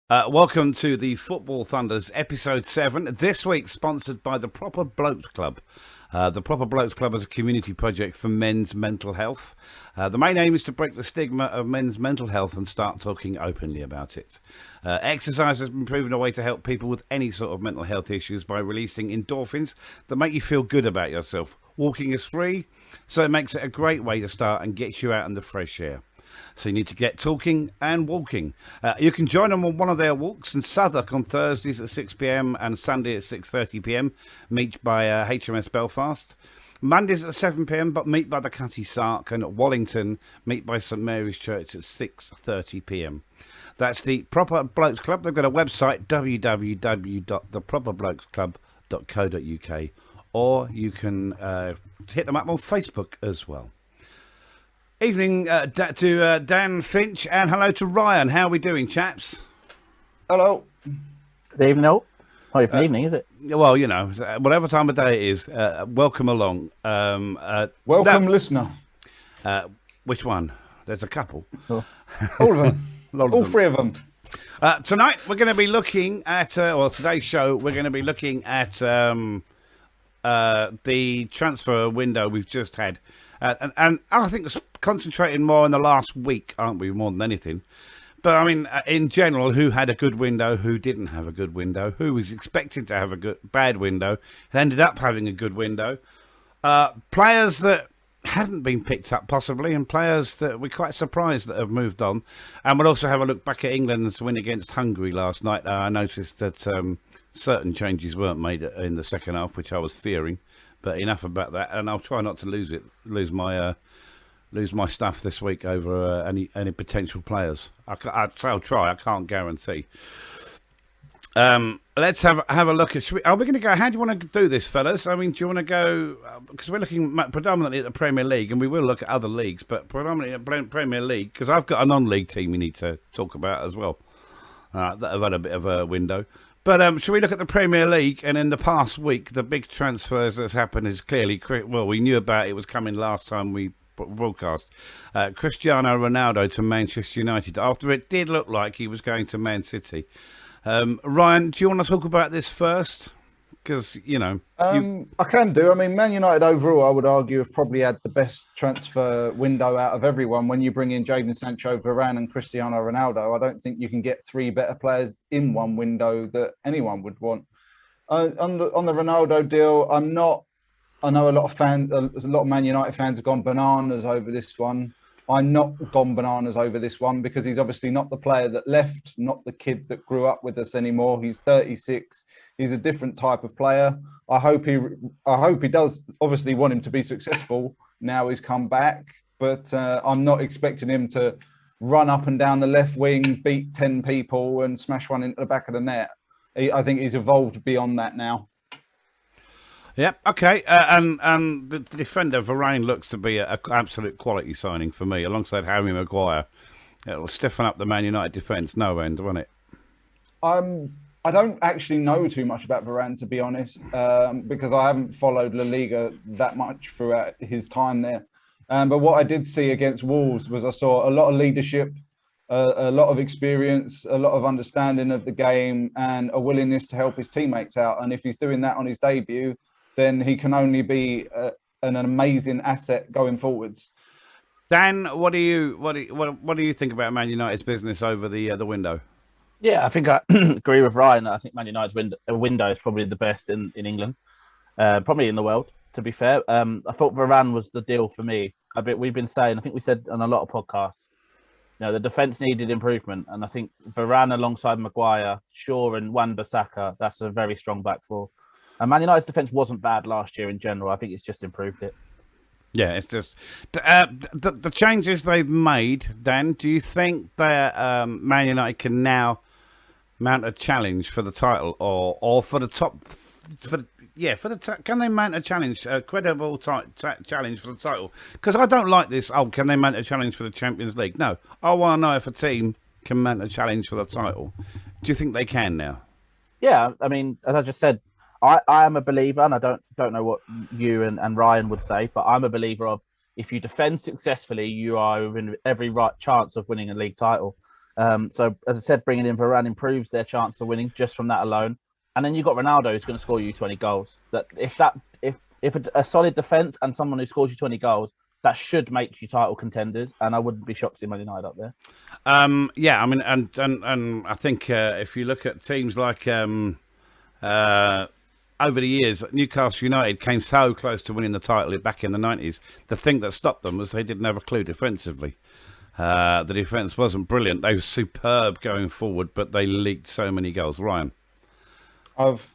Welcome to the Football Thunders episode 7. This week sponsored by the Proper Blokes Club. The Proper Blokes Club is a community project for men's mental health. The main aim is to break the stigma of men's mental health and start talking openly about it. Exercise has been proven a way to help people with any sort of mental health issues by releasing endorphins that make you feel good about yourself. Walking is free, so it makes it a great way to start and gets you out in the fresh air. So you need to get talking and walking. You can join them on one of their walks in Southwark on Thursdays at 6 p.m. and Sunday at 6:30 p.m. Meet by HMS Belfast. Mondays at 7 p.m. but meet by the Cutty Sark, and at Wallington meet by St Mary's Church at 6:30 p.m. That's the Proper Blokes Club. They've got a website, www.theproperblokesclub.co.uk, or you can hit them up on Facebook as well. Evening to Dan Finch, and hello to Ryan. How are we doing, chaps? Hello. Good evening, all. Not even evening, is it? Well, you know, whatever time of day it is, welcome along. Welcome, listener. Which one? There's a couple. All of them. All three of them. Tonight, we're going to be looking at, today's show, we're going to be looking at the transfer window we've just had. And I think it's concentrating more on the last week, aren't we, more than anything? But, I mean, in general, who had a good window, who didn't have a good window, who was expected to have a bad window, and ended up having a good window. Players that haven't been picked up, possibly, and players that we're quite surprised that have moved on. And we'll also have a look back at England's win against Hungary last night. I noticed that certain changes weren't made in the second half, which I was fearing. But enough about that, and I'll try not to lose my stuff this week over any potential players. I'll try. I can't guarantee. Let's have a look at. Are we going to go? How do you want to do this, fellas? I mean, do you want to go? Because we're looking predominantly at the Premier League, and we will look at other leagues, but predominantly at Premier League, because I've got a non-league team we need to talk about as well that have had a bit of a window. But should we look at the Premier League? And in the past week, the big transfers that's happened is clearly, well, we knew about it was coming last time we broadcast. Cristiano Ronaldo to Manchester United, after it did look like he was going to Man City. Ryan, do you want to talk about this first? Because, you know... I can do. I mean, Man United overall, I would argue, have probably had the best transfer window out of everyone. When you bring in Jadon Sancho, Varane and Cristiano Ronaldo, I don't think you can get three better players in one window that anyone would want. On the Ronaldo deal, I know a lot of Man United fans have gone bananas over this one. I'm not gone bananas over this one because he's obviously not the player that left, not the kid that grew up with us anymore. He's 36. He's a different type of player. I hope he does obviously want him to be successful. Now he's come back, but I'm not expecting him to run up and down the left wing, beat 10 people and smash one into the back of the net. I think he's evolved beyond that now. Yep. Okay. And the defender Varane looks to be an absolute quality signing for me, alongside Harry Maguire. It'll stiffen up the Man United defence no end, won't it? I don't actually know too much about Varane, to be honest, because I haven't followed La Liga that much throughout his time there. But what I did see against Wolves was I saw a lot of leadership, a lot of experience, a lot of understanding of the game, and a willingness to help his teammates out. And if he's doing that on his debut, then he can only be an amazing asset going forwards. Dan, what do you think about Man United's business over the window? Yeah, I think I agree with Ryan. I think Man United's window is probably the best in England, probably in the world, to be fair. I thought Varane was the deal for me. We've been saying, I think we said on a lot of podcasts, you know, the defence needed improvement. And I think Varane alongside Maguire, Shaw and Wan-Bissaka, that's a very strong back four. And Man United's defence wasn't bad last year in general. I think it's just improved it. Yeah, it's just the changes they've made. Dan, do you think that Man United can now mount a challenge for the title, or for the top? Can they mount a challenge, a credible challenge for the title? Because I don't like this. Oh, can they mount a challenge for the Champions League? No, I want to know if a team can mount a challenge for the title. Do you think they can now? Yeah, I mean, as I just said, I am a believer, and I don't know what you and Ryan would say, but I'm a believer of if you defend successfully, you are in every right chance of winning a league title. So as I said, bringing in Varane improves their chance of winning just from that alone. And then you've got Ronaldo who's going to score you 20 goals. If a solid defence and someone who scores you 20 goals, that should make you title contenders. And I wouldn't be shocked to see Man United up there. Yeah, I mean, and I think if you look at teams like over the years, Newcastle United came so close to winning the title back in the 90s. The thing that stopped them was they didn't have a clue defensively. The defence wasn't brilliant. They were superb going forward, but they leaked so many goals. Ryan? I've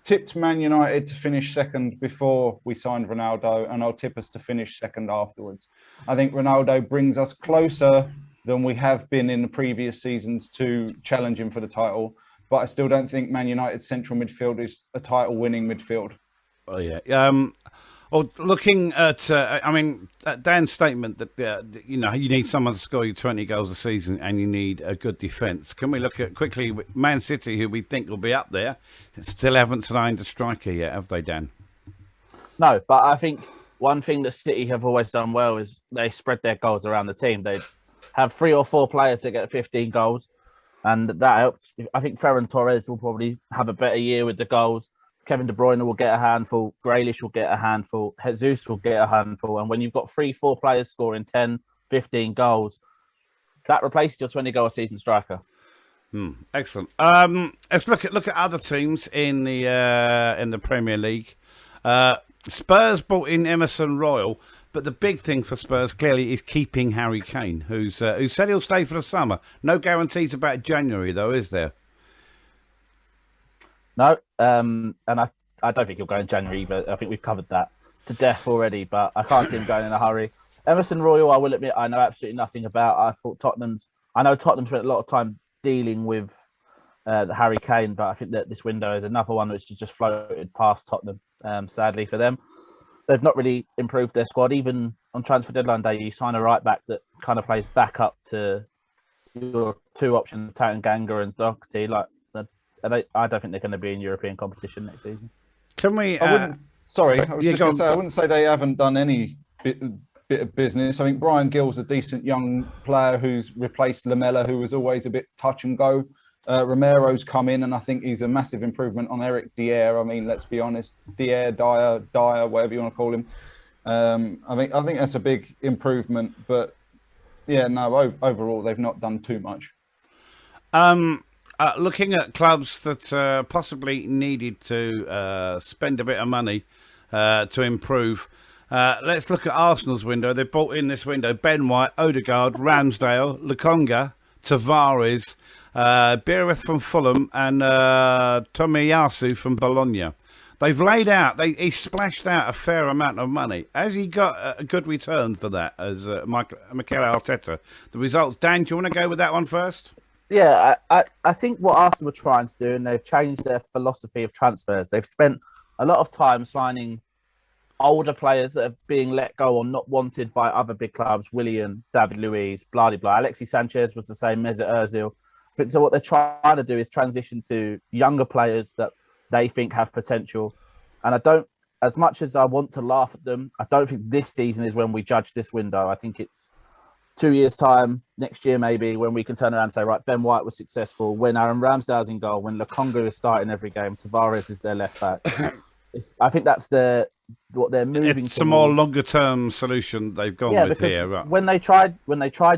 tipped Man United to finish second before we signed Ronaldo, and I'll tip us to finish second afterwards. I think Ronaldo brings us closer than we have been in the previous seasons to challenging for the title, but I still don't think Man United's central midfield is a title-winning midfield. Oh, yeah. Or looking at, Dan's statement that, you need someone to score you 20 goals a season and you need a good defence. Can we look at quickly Man City, who we think will be up there? Still haven't signed a striker yet, have they, Dan? No, but I think one thing that City have always done well is they spread their goals around the team. They have 3 or 4 players that get 15 goals, and that helps. I think Ferran Torres will probably have a better year with the goals. Kevin De Bruyne will get a handful. Grealish will get a handful. Jesus will get a handful. And when you've got 3-4 players scoring 10, 15 goals, that replaces your 20-goal-a-season striker. Excellent. Let's look at other teams in the Premier League. Spurs brought in Emerson Royal, but the big thing for Spurs clearly is keeping Harry Kane, who said he'll stay for the summer. No guarantees about January, though, is there? No, and I don't think he'll go in January, but I think we've covered that to death already, but I can't see him going in a hurry. Emerson Royal, I will admit, I know absolutely nothing about. I know Tottenham spent a lot of time dealing with the Harry Kane, but I think that this window is another one which has just floated past Tottenham, sadly for them. They've not really improved their squad. Even on transfer deadline day, you sign a right back that kind of plays back up to your 2 options, Tanganga and Doherty. I don't think they're going to be in European competition next season. Can we? I wouldn't say they haven't done any bit of business. I think Brian Gill's a decent young player who's replaced Lamela, who was always a bit touch and go. Romero's come in, and I think he's a massive improvement on Eric Dier. I mean, let's be honest, Dyer, whatever you want to call him. I think that's a big improvement. But yeah, no, overall they've not done too much. Looking at clubs that possibly needed to spend a bit of money to improve, let's look at Arsenal's window. They brought in this window Ben White, Odegaard, Ramsdale, Lokonga, Tavares, Bereth from Fulham, and Tomiyasu from Bologna. They've laid out, he splashed out a fair amount of money. Has he got a good return for that as Mikel Arteta? The results, Dan, do you want to go with that one first? Yeah, I think what Arsenal were trying to do, and they've changed their philosophy of transfers. They've spent a lot of time signing older players that are being let go or not wanted by other big clubs. Willian, David Luiz, blah, blah, blah. Alexis Sanchez was the same, Mesut Ozil. So what they're trying to do is transition to younger players that they think have potential. And I don't, as much as I want to laugh at them, I don't think this season is when we judge this window. I think it's 2 years' time, next year maybe, when we can turn around and say, right, Ben White was successful, when Aaron Ramsdale's in goal, when Lokonga is starting every game, Tavares is their left back. I think that's what they're moving towards. It's a more longer-term solution they've gone with here. Right? When they tried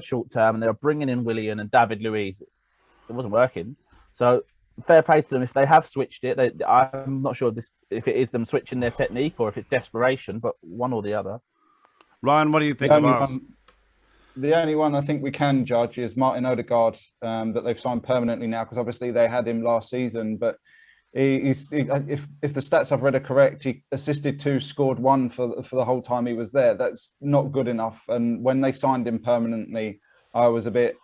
short-term and they were bringing in Willian and David Luiz, it wasn't working. So fair play to them. If they have switched it, I'm not sure if it is them switching their technique or if it's desperation, but one or the other. Ryan, what do you think of Arsenal? The only one I think we can judge is Martin Odegaard, that they've signed permanently now, because obviously they had him last season. But if the stats I've read are correct, he assisted 2, scored 1 for the whole time he was there. That's not good enough. And when they signed him permanently, I was a bit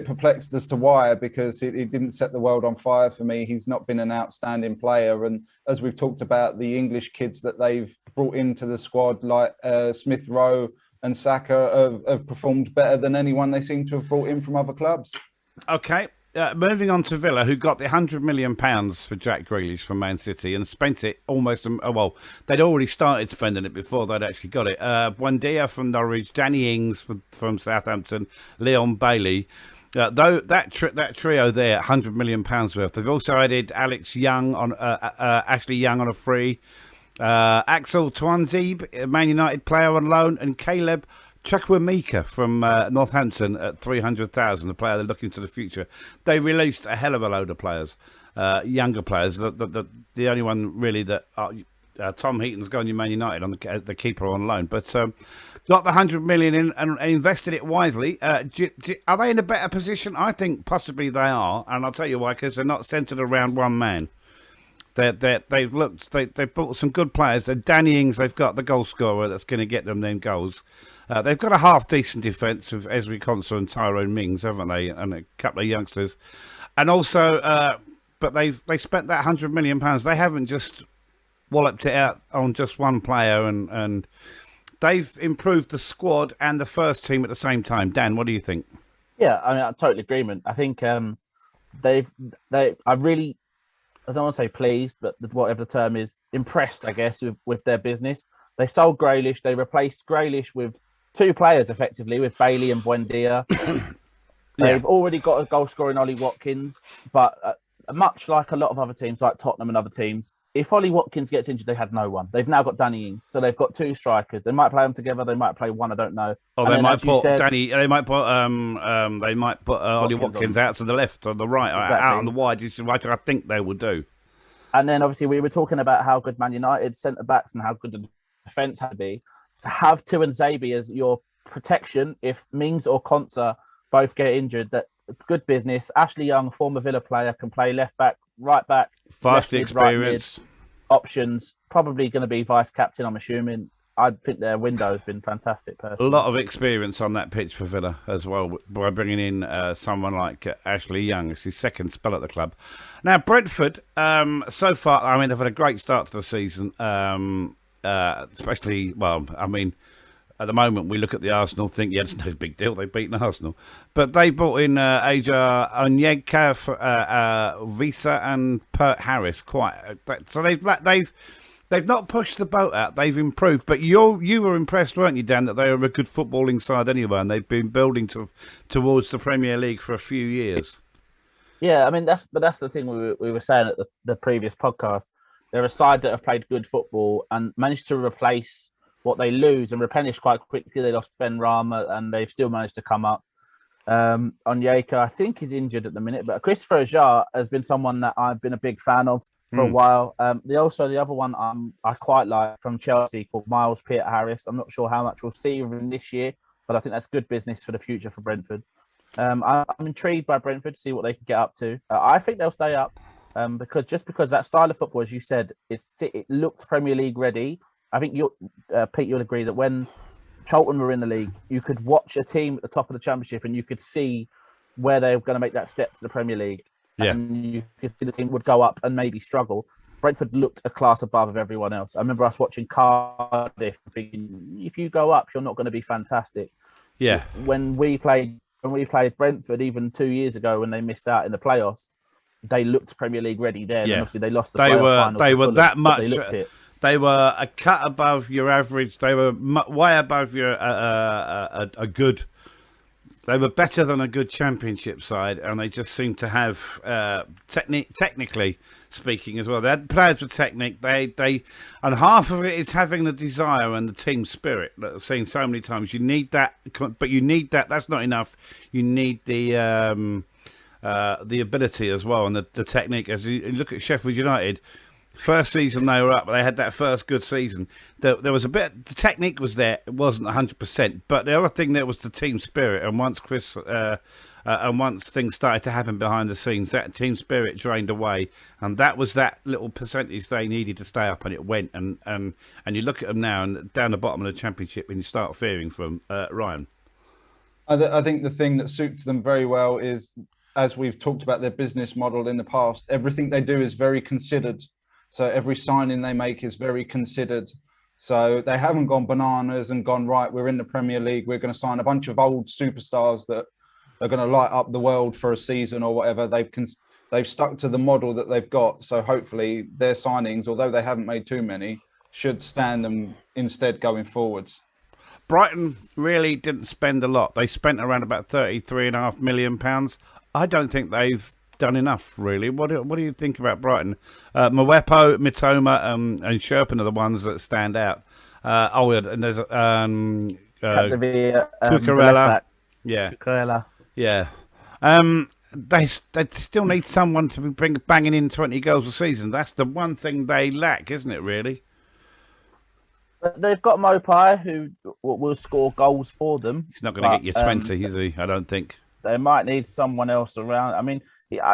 perplexed as to why, because he didn't set the world on fire for me. He's not been an outstanding player. And as we've talked about, the English kids that they've brought into the squad, like Smith Rowe and Saka, have performed better than anyone they seem to have brought in from other clubs. Okay. moving on to Villa, who got the £100 million for Jack Grealish from Man City and spent it almost. Well, they'd already started spending it before they'd actually got it. Buendia from Norwich, Danny Ings from Southampton, Leon Bailey. Though that trio there, £100 million worth. They've also added Ashley Young on a free. Axel Twanzebe, a Man United player on loan, and Caleb Chukwuemeka from Northampton at 300,000, a player they're looking to the future. They released a hell of a load of players, younger players. The only one really that Tom Heaton's gone to Man United on the keeper on loan, but got the 100 million in and invested it wisely. Are they in a better position? I think possibly they are, and I'll tell you why, because they're not centred around one man. They've bought some good players. Danny Ings, they've got the goal scorer that's going to get them them goals. They've got a half decent defence with Ezri Konsa and Tyrone Mings, haven't they? And a couple of youngsters, and also, but they spent that £100 million. They haven't just walloped it out on just one player, and they've improved the squad and the first team at the same time. Dan, what do you think? Yeah, I mean, I'm totally agreement. I think I don't want to say pleased, but whatever the term is, impressed, I guess, with their business. They sold Grealish. They replaced Grealish with two players, effectively, with Bailey and Buendia. They've already got a goal scorer in Ollie Watkins, but much like a lot of other teams, like Tottenham and other teams, if Ollie Watkins gets injured, they had no one. They've now got Danny Ings, so they've got two strikers. They might play them together. They might play one. I don't know. Oh, they might put Danny. They might put Ollie Watkins out to the left or the right, out on the wide. Like I think they will do. And then obviously we were talking about how good Man United centre backs and how good the defence had to be. To have Tuanzebe as your protection if Mings or Konsa both get injured, that good business. Ashley Young, former Villa player, can play left back, right back, vastly experienced. Options, probably going to be vice captain, I'm assuming. I think their window has been fantastic. Personally. A lot of experience on that pitch for Villa as well by bringing in someone like Ashley Young. It's his second spell at the club. Now, Brentford, so far, I mean, they've had a great start to the season, especially, well, I mean, at the moment, we look at the Arsenal, think, yeah, it's no big deal. They've beaten Arsenal. But they brought in Aja Onyeka, Visa and Pert Harris. So they've not pushed the boat out. They've improved. But you were impressed, weren't you, Dan, that they were a good footballing side anyway, and they've been building towards the Premier League for a few years. Yeah, I mean, that's the thing we were saying at the previous podcast. They're a side that have played good football and managed to replace what they lose and replenish quite quickly. They lost Ben Rama and they've still managed to come up. Onyeka, I think, is injured at the minute, but Christopher Ajar has been someone that I've been a big fan of for a while. The other one I quite like from Chelsea called Miles Peart-Harris. I'm not sure how much we'll see of him this year, but I think that's good business for the future for Brentford. I'm intrigued by Brentford to see what they can get up to. I think they'll stay up because that style of football, as you said, it looked Premier League ready. I think Pete, you'll agree that when Charlton were in the league, you could watch a team at the top of the Championship and you could see where they were going to make that step to the Premier League. Yeah. And you could see the team would go up and maybe struggle. Brentford looked a class above of everyone else. I remember us watching Cardiff thinking, if you go up, you're not going to be fantastic. Yeah. When we played Brentford even 2 years ago when they missed out in the playoffs, they looked Premier League ready then. Yeah. And obviously they lost the playoff final. They were that much. They looked it. They were a cut above your average. They were way above your a good. They were better than a good Championship side, and they just seemed to have technically speaking as well. They had players with technique. They and half of it is having the desire and the team spirit that I've seen so many times. You need that, but you need that. That's not enough. You need the ability as well and the technique. As you look at Sheffield United. First season they were up, they had that first good season. There was a bit, the technique was there, it wasn't 100%. But the other thing there was the team spirit. And once once things started to happen behind the scenes, that team spirit drained away, and that was that little percentage they needed to stay up, and it went. And you look at them now, and down the bottom of the Championship, and you start fearing for them. Ryan, I think the thing that suits them very well is, as we've talked about their business model in the past, everything they do is very considered. So every signing they make is very considered. So they haven't gone bananas and gone, right, we're in the Premier League, we're going to sign a bunch of old superstars that are going to light up the world for a season or whatever. They've stuck to the model that they've got. So hopefully their signings, although they haven't made too many, should stand them instead going forwards. Brighton really didn't spend a lot. They spent around about £33.5 million. I don't think they've done enough, really. What do you think about Brighton? Mwepo, Mitoma, and Sherpen are the ones that stand out. And there's Cucurella. Yeah. Cucurella. Yeah. They still need someone to be banging in 20 goals a season. That's the one thing they lack, isn't it, really? They've got Mopai, who will score goals for them. He's not going to get you 20, is he? I don't think. They might need someone else around. I mean,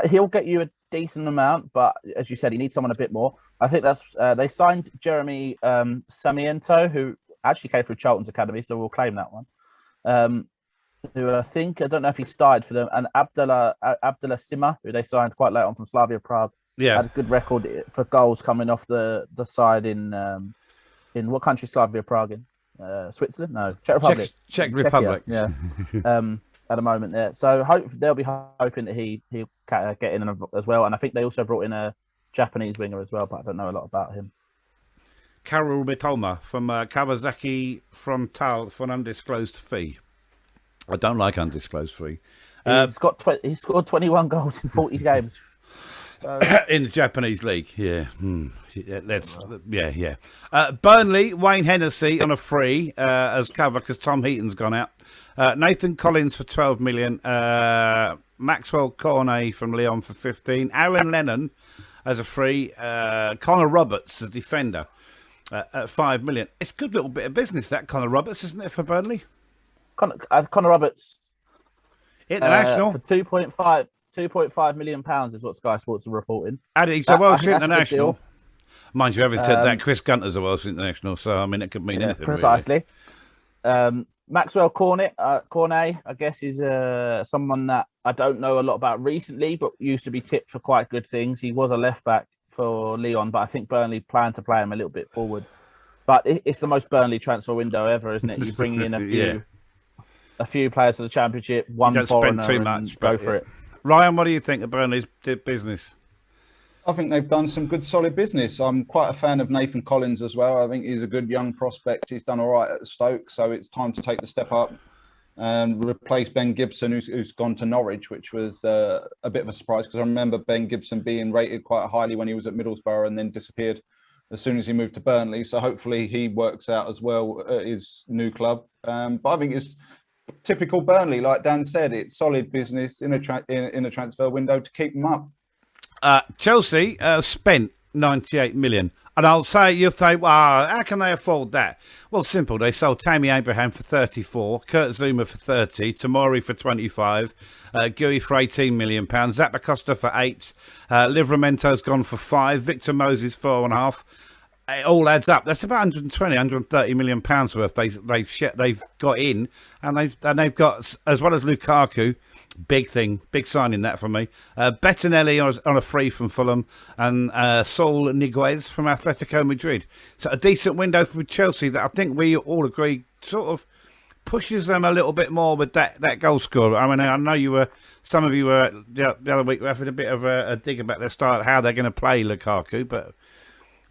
he'll get you a decent amount, but as you said, he needs someone a bit more. I think that's they signed Jeremy Samiento, who actually came through Charlton's academy, so we'll claim that one. Who I don't know if he started for them, and Abdullah Sima, who they signed quite late on from Slavia Prague. Yeah, had a good record for goals coming off the side in what country? Slavia Prague in Switzerland? No, Czech Republic. Czech Republic. Yeah. At the moment there, so they'll be hoping that he'll get in as well. And I think they also brought in a Japanese winger as well, but I don't know a lot about him. Karol Mitoma from Kawasaki Frontal for an undisclosed fee. I don't like undisclosed fee. He's scored 21 goals in 40 games. In the Japanese league, yeah. Burnley, Wayne Hennessy on a free as cover because Tom Heaton's gone out. Nathan Collins for 12 million. Maxwell Cornet from Lyon for 15. Aaron Lennon as a free. Connor Roberts as defender at 5 million. It's a good little bit of business, that Connor Roberts, isn't it, for Burnley? Connor Roberts. International. For 2.5 million pounds is what Sky Sports are reporting. And he's a Welsh international. Mind you, having said that, Chris Gunter's a Welsh international, so I mean it could mean anything. Precisely. Really. Maxwell Cornet, I guess, is someone that I don't know a lot about recently, but used to be tipped for quite good things. He was a left back for Lyon, but I think Burnley plan to play him a little bit forward. But it's the most Burnley transfer window ever, isn't it? You bring in a few players to the Championship, one foreigner, spend too much, go for it. Ryan, what do you think of Burnley's business? I think they've done some good, solid business. I'm quite a fan of Nathan Collins as well. I think he's a good young prospect. He's done all right at Stoke, so it's time to take the step up and replace Ben Gibson, who's gone to Norwich, which was a bit of a surprise because I remember Ben Gibson being rated quite highly when he was at Middlesbrough and then disappeared as soon as he moved to Burnley. So hopefully he works out as well at his new club. But I think it's typical Burnley, like Dan said. It's solid business in a transfer window to keep them up. Chelsea spent 98 million. And you'll say, well, how can they afford that? Well, simple. They sold Tammy Abraham for 34, Kurt Zuma for 30, Tomori for 25, Gui for 18 million pounds, Zappacosta for 8, Livramento's gone for 5, Victor Moses 4.5. It all adds up. That's about 130 million pounds worth they've got in, and they've got, as well as Lukaku. Big thing, big signing that for me. Bettinelli on a free from Fulham and Saul Niguez from Atletico Madrid. So a decent window for Chelsea that I think we all agree sort of pushes them a little bit more with that goal scorer. I mean, I know some of you were the other week were having a bit of a dig about their start, how they're going to play Lukaku. But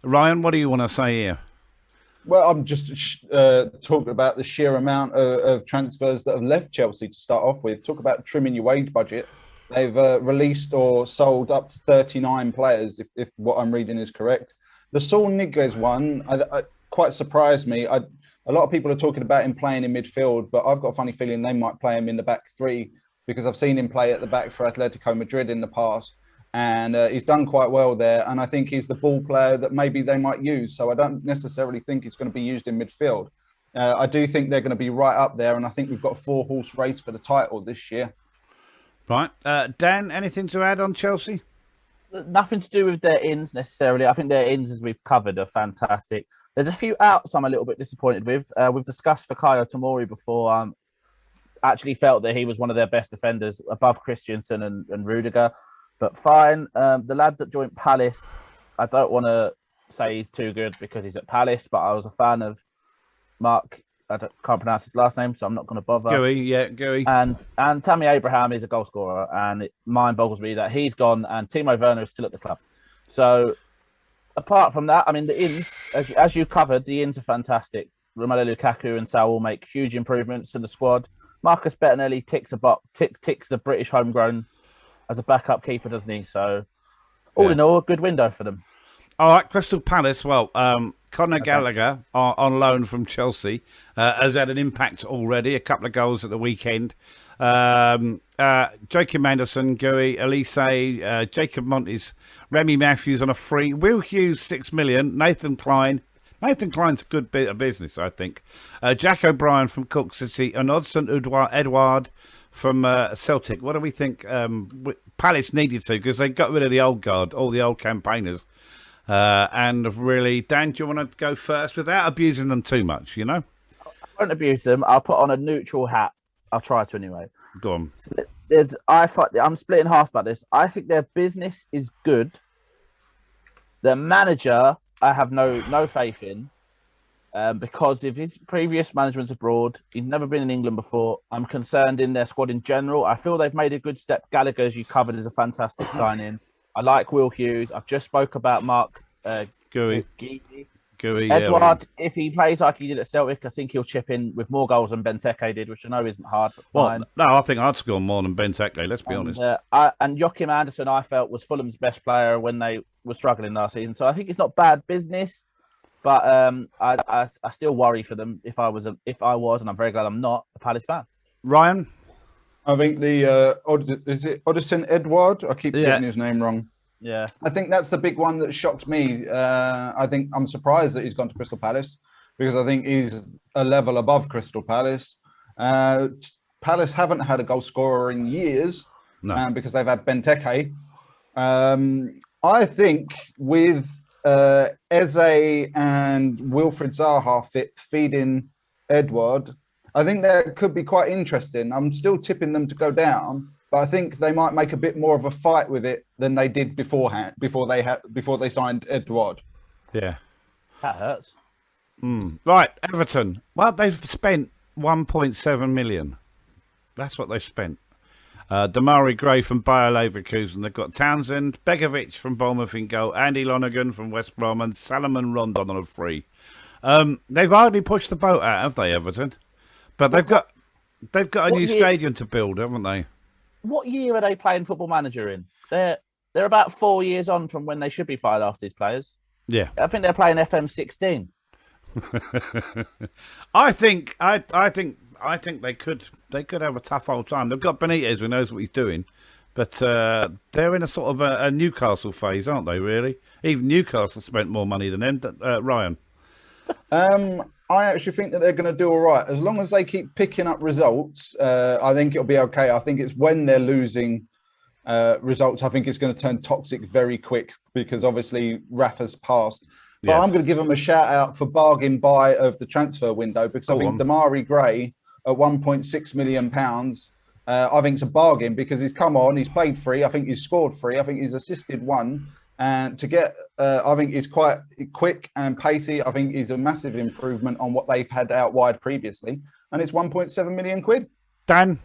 Ryan, what do you want to say here? Well, I'm just talking about the sheer amount of transfers that have left Chelsea to start off with. Talk about trimming your wage budget. They've released or sold up to 39 players, if what I'm reading is correct. The Saul Niguez one quite surprised me. A lot of people are talking about him playing in midfield, but I've got a funny feeling they might play him in the back three because I've seen him play at the back for Atletico Madrid in the past. And he's done quite well there. And I think he's the ball player that maybe they might use. So I don't necessarily think he's going to be used in midfield. I do think they're going to be right up there. And I think we've got a 4-horse race for the title this year. Right. Dan, anything to add on Chelsea? Nothing to do with their ins necessarily. I think their ins, as we've covered, are fantastic. There's a few outs I'm a little bit disappointed with. We've discussed Fikayo Tomori before. Actually felt that he was one of their best defenders above Christensen and Rudiger. But fine. The lad that joined Palace, I don't want to say he's too good because he's at Palace, but I was a fan of Mark can't pronounce his last name, so I'm not going to bother. Gooey. And Tammy Abraham is a goal scorer, and it mind boggles me that he's gone and Timo Werner is still at the club. So apart from that, I mean, the ins, as you covered, the ins are fantastic. Romelu Lukaku and Saul will make huge improvements to the squad. Marcus Bettinelli ticks the British homegrown as a backup keeper, doesn't he? So all in all, a good window for them. All right, Crystal Palace. Well, Conor Gallagher on loan from Chelsea has had an impact already. A couple of goals at the weekend. Jacob Anderson, Gooey, Elise, Jacob Montes, Remy Matthews on a free. Will Hughes, 6 million. Nathan Klein. Nathan Klein's a good bit of business, I think. Jack O'Brien from Cork City and Odsonne Edouard from Celtic. What do we think? Palace needed to, because they got rid of the old guard, all the old campaigners. And really, Dan, do you want to go first without abusing them too much, you know? I won't abuse them. I'll put on a neutral hat. I'll try to anyway. Go on. I'm split in half about this. I think their business is good. Their manager, I have no faith in, because of his previous management abroad. He's never been in England before. I'm concerned in their squad in general. I feel they've made a good step. Gallagher, as you covered, is a fantastic sign-in. I like Will Hughes. I've just spoke about Mark Gooey. Edouard, if he plays like he did at Celtic, I think he'll chip in with more goals than Benteke did, which I know isn't hard, but fine. Well, no, I think I'd score more than Benteke, let's be honest. And Joachim Andersen, I felt, was Fulham's best player when they were struggling last season. So I think it's not bad business, but I still worry for them if I was, and I'm very glad I'm not, a Palace fan. Ryan? I think is it Odsonne Edouard? I keep getting his name wrong. Yeah, I think that's the big one that shocked me. I think I'm surprised that he's gone to Crystal Palace, because I think he's a level above Crystal Palace. Palace haven't had a goal scorer in years, because they've had Benteke. I think with Eze and Wilfried Zaha feeding Edward, I think that could be quite interesting. I'm still tipping them to go down, but I think they might make a bit more of a fight with it than they did beforehand, before they signed Edward. Yeah, that hurts. Right, Everton. Well, they've spent 1.7 million. That's what they've spent. Damari Gray from Bayer Leverkusen. They've got Townsend, Begovic from Bournemouth in goal, Andy Lonergan from West Brom, and Salomon Rondon on a free. They've hardly pushed the boat out, have they, Everton? But they've got a new stadium to build, haven't they? What year are they playing Football Manager in? They're about 4 years on from when they should be playing after these players. Yeah, I think they're playing FM16. I think they could have a tough old time. They've got Benitez, who knows what he's doing, but they're in a sort of a Newcastle phase, aren't they? Really, even Newcastle spent more money than them. Ryan. I actually think that they're going to do all right as long as they keep picking up results. I think it'll be okay. I think it's when they're losing results, I think it's going to turn toxic very quick, because obviously Rafa's passed. But I'm going to give them a shout out for bargain buy of the transfer window, because I think Damari Gray at £1.6 million, I think it's a bargain, because he's come on, he's played free, I think he's scored free, I think he's assisted one. And to get, I think he's quite quick and pacey. I think he's a massive improvement on what they've had out wide previously. And it's 1.7 million quid. Dan?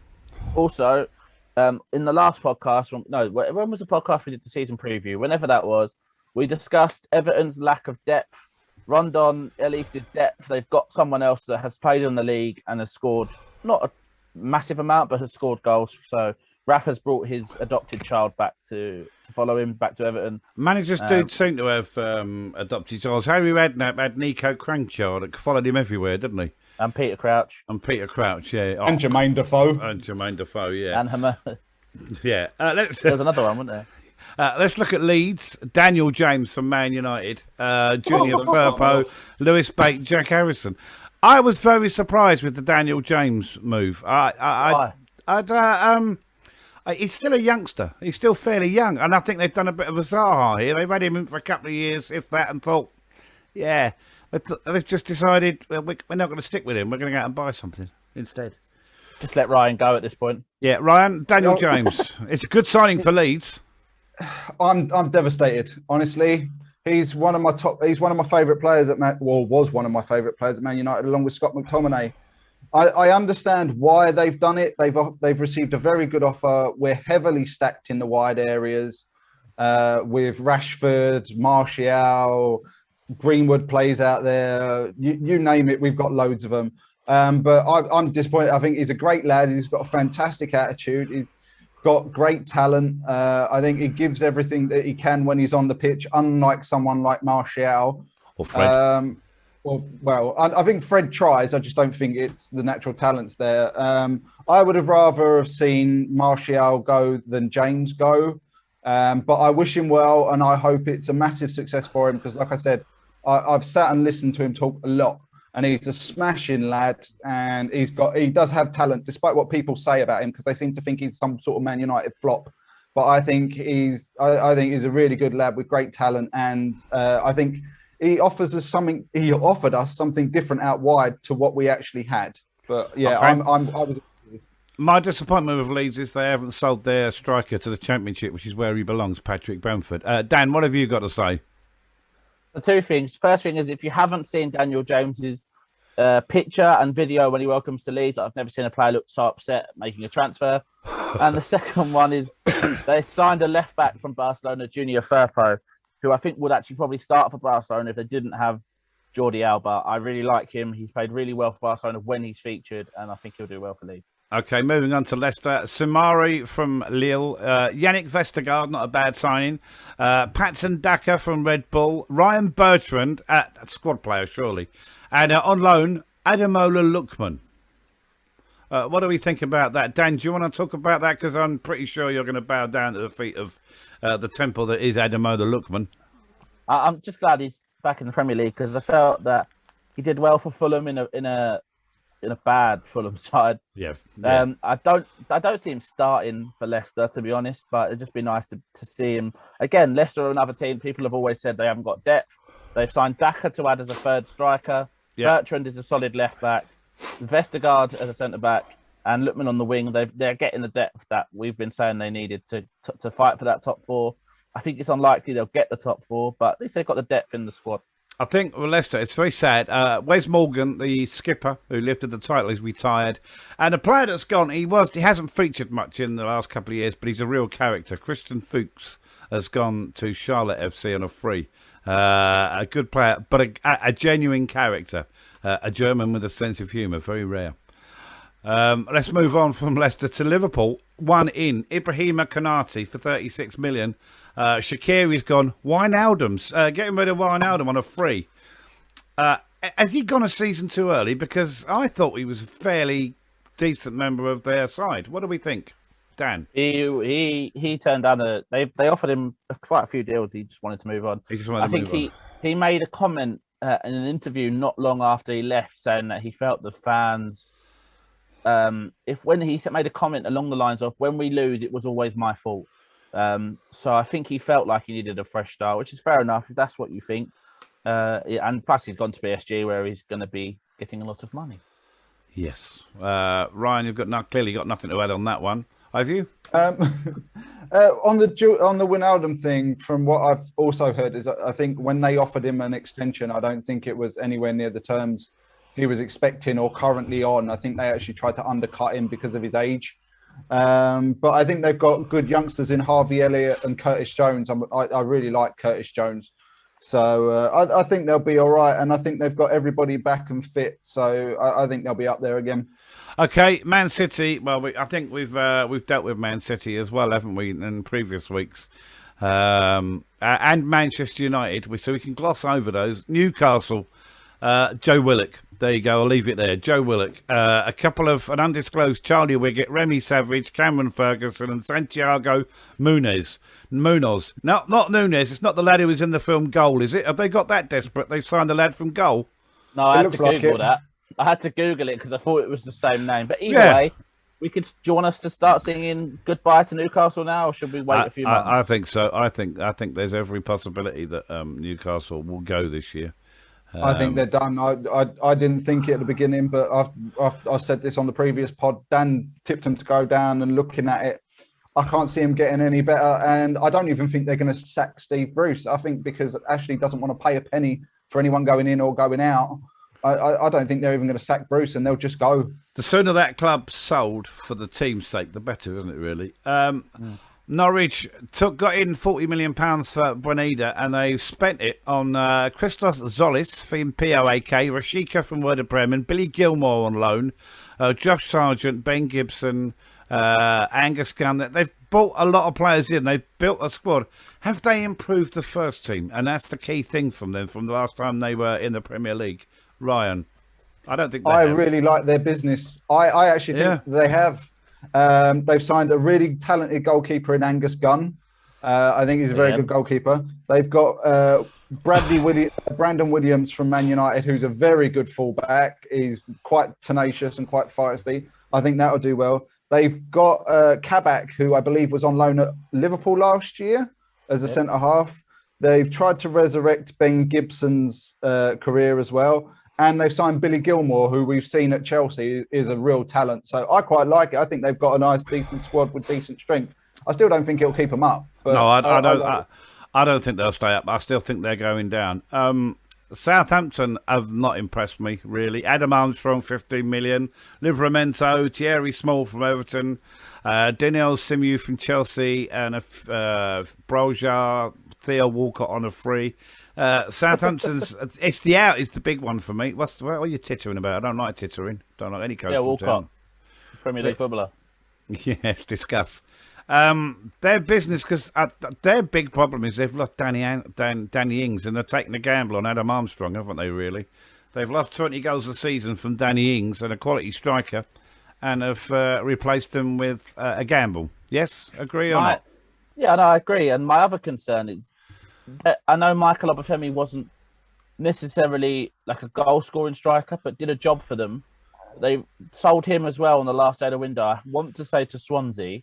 Also, in the last podcast, when was the podcast we did the season preview? Whenever that was, we discussed Everton's lack of depth. Rondon, Elise's depth. They've got someone else that has played in the league and has scored, not a massive amount, but has scored goals. So Rafa's brought his adopted child back to follow him back to Everton. Managers do seem to have adopted childs. Harry Redknapp had Nico Crankchild that followed him everywhere, didn't he? And Peter Crouch. Yeah. Oh. And Jermaine Defoe. Yeah. And Hammer. Yeah. There's another one, wasn't there? Let's look at Leeds. Daniel James from Man United. Junior Firpo, Lewis Bate, Jack Harrison. I was very surprised with the Daniel James move. He's still a youngster. He's still fairly young. And I think they've done a bit of a Zaha here. They've had him in for a couple of years, if that, and thought, yeah, they've just decided we're not going to stick with him. We're going to go out and buy something instead. Just let Ryan go at this point. Yeah, Ryan, Daniel James. It's a good signing for Leeds. I'm devastated, honestly. He's one of my top. He's one of my favourite players at was one of my favourite players at Man United, along with Scott McTominay. I understand why they've done it. They've received a very good offer. We're heavily stacked in the wide areas with Rashford, Martial, Greenwood plays out there. You name it, we've got loads of them. But I'm disappointed. I think he's a great lad. He's got a fantastic attitude. He's got great talent. I think he gives everything that he can when he's on the pitch, unlike someone like Martial. Or Fred. Well, I think Fred tries. I just don't think it's the natural talents there. I would have rather have seen Martial go than James go. But I wish him well, and I hope it's a massive success for him because, like I said, I've sat and listened to him talk a lot, and he's a smashing lad, and he does have talent, despite what people say about him, because they seem to think he's some sort of Man United flop. But I think he's a really good lad with great talent, and I think he offered us something different out wide to what we actually had. But yeah, okay. My disappointment with Leeds is they haven't sold their striker to the Championship, which is where he belongs, Patrick Bamford. Dan, what have you got to say? The two things. First thing is, if you haven't seen Daniel James's picture and video when he welcomes to Leeds, I've never seen a player look so upset making a transfer. And the second one is they signed a left back from Barcelona, Junior Firpo, who I think would actually probably start for Barcelona if they didn't have Jordi Alba. I really like him. He's played really well for Barcelona when he's featured, and I think he'll do well for Leeds. Okay, moving on to Leicester. Samari from Lille. Yannick Vestergaard, not a bad signing. Patson Daka from Red Bull. Ryan Bertrand, squad player, surely. And on loan, Ademola Lookman. What do we think about that? Dan, do you want to talk about that? Because I'm pretty sure you're going to bow down to the feet of the temple that is Ademola Lookman. I'm just glad he's back in the Premier League because I felt that he did well for Fulham in a bad Fulham side. Yeah. I don't see him starting for Leicester, to be honest, but it'd just be nice to see him. Again, Leicester are another team. People have always said they haven't got depth. They've signed Daka to add as a third striker. Yeah. Bertrand is a solid left back. Vestergaard as a centre back. And Lookman on the wing. They're getting the depth that we've been saying they needed to fight for that top four. I think it's unlikely they'll get the top four, but at least they've got the depth in the squad. I think with Leicester, it's very sad. Wes Morgan, the skipper who lifted the title, is retired. And the player that's gone, he hasn't featured much in the last couple of years, but he's a real character. Christian Fuchs has gone to Charlotte FC on a free. A good player, but a genuine character. A German with a sense of humour, very rare. Let's move on from Leicester to Liverpool. One in, Ibrahima Konate for 36 million. Shaqiri's gone. Wijnaldum's getting rid of Wijnaldum on a free. Has he gone a season too early? Because I thought he was a fairly decent member of their side. What do we think, Dan? He turned down they offered him quite a few deals. He just wanted to move on. I think he made a comment in an interview not long after he left, saying that he felt the fans. When he made a comment along the lines of, "When we lose, it was always my fault." So I think he felt like he needed a fresh start, which is fair enough if that's what you think. And plus, he's gone to PSG where he's going to be getting a lot of money. Yes, Ryan, you've clearly got nothing to add on that one, have you? On the Wijnaldum thing, from what I've also heard, is I think when they offered him an extension, I don't think it was anywhere near the terms he was expecting or currently on. I think they actually tried to undercut him because of his age. But I think they've got good youngsters in Harvey Elliott and Curtis Jones. I really like Curtis Jones. So I think they'll be all right. And I think they've got everybody back and fit. So I think they'll be up there again. Okay, Man City. Well, I think we've dealt with Man City as well, haven't we, in previous weeks? And Manchester United. So we can gloss over those. Newcastle, Joe Willock. There you go. I'll leave it there. Joe Willock. A couple of an undisclosed Charlie Wiggett, Remy Savage, Cameron Ferguson, and Santiago Munoz. No, not Nunes. It's not the lad who was in the film Goal, is it? Have they got that desperate? They've signed the lad from Goal. No, I had to Google that. I had to Google it because I thought it was the same name. But either way, do you want us to start singing goodbye to Newcastle now, or should we wait a few months? I think so. I think there's every possibility that Newcastle will go this year. I think they're done. I didn't think it at the beginning, but I've said this on the previous pod. Dan tipped them to go down, and looking at it, I can't see him getting any better. And I don't even think they're going to sack Steve Bruce. I think because Ashley doesn't want to pay a penny for anyone going in or going out, I don't think they're even going to sack Bruce, and they'll just go. The sooner that club sold for the team's sake, the better, isn't it, really? Norwich got in £40 million for Bonida, and they've spent it on Christos Zolis from POAK, Rashika from Werder Bremen, Billy Gilmore on loan, Josh Sargent, Ben Gibson, Angus Gunn. They've bought a lot of players in. They've built a squad. Have they improved the first team? And that's the key thing from them from the last time they were in the Premier League. Ryan, I don't think they have. Really like their business. I actually think they have. They've signed a really talented goalkeeper in Angus Gunn. I think he's a very good goalkeeper. They've got Brandon Williams from Man United, who's a very good fullback. He's quite tenacious and quite feisty. I think that'll do well. They've got Kabak, who I believe was on loan at Liverpool last year as a centre half. They've tried to resurrect Ben Gibson's career as well. And they've signed Billy Gilmore, who we've seen at Chelsea is a real talent. So I quite like it. I think they've got a nice, decent squad with decent strength. I still don't think it'll keep them up. But no, I don't think they'll stay up. I still think they're going down. Southampton have not impressed me, really. Adam Armstrong, 15 million. Livramento, Thierry Small from Everton, Daniel Simeon from Chelsea, and Broja, Theo Walcott on a free. Southampton's it's the out is the big one for me. What are you tittering about? I don't like tittering. Don't like any coach. Yeah, Walcott, Premier League footballer. Yes, discuss. Their business, because their big problem is they've lost Danny Ings, and they're taking a gamble on Adam Armstrong, haven't they? Really, they've lost 20 goals a season from Danny Ings and a quality striker, and have replaced them with a gamble. Yes, agree or not? Yeah, no, I agree. And my other concern is, I know Michael Obafemi wasn't necessarily like a goal-scoring striker, but did a job for them. They sold him as well on the last day of the window. I want to say to Swansea,